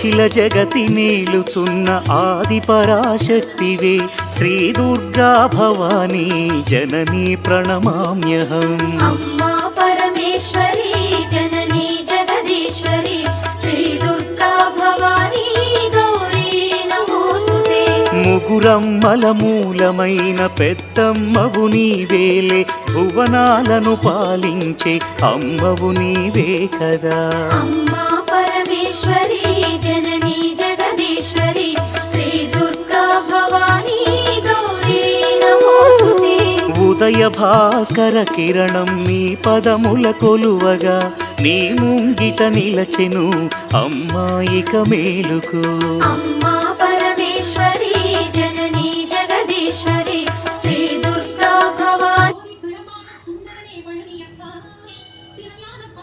అఖిల జగతి నేలుచున్న ఆది పరాశక్తివే శ్రీ దుర్గా భవానీ జననీ ప్రణమామ్యహం. అమ్మా పరమేశ్వరి జననీ జగదీశ్వరి శ్రీ దుర్గా భవానీ గౌరీ నమోస్తుతే. ముగురమ్మల మూలమైన పెద్దమ్మవు నీవేలే భువనాలను పాలించే అమ్మవు నీవే కదా. అమ్మా పరమేశ్వరి జననీ జగదీశ్వరి శ్రీ దుర్గా భవానీ గౌరీ నమోస్తుతే. ఉదయ భాస్కర కిరణం నీ పదముల కొలువగా నీ ముంగిట నిలచెను అమ్మాయిక మేలుకు. అమ్మా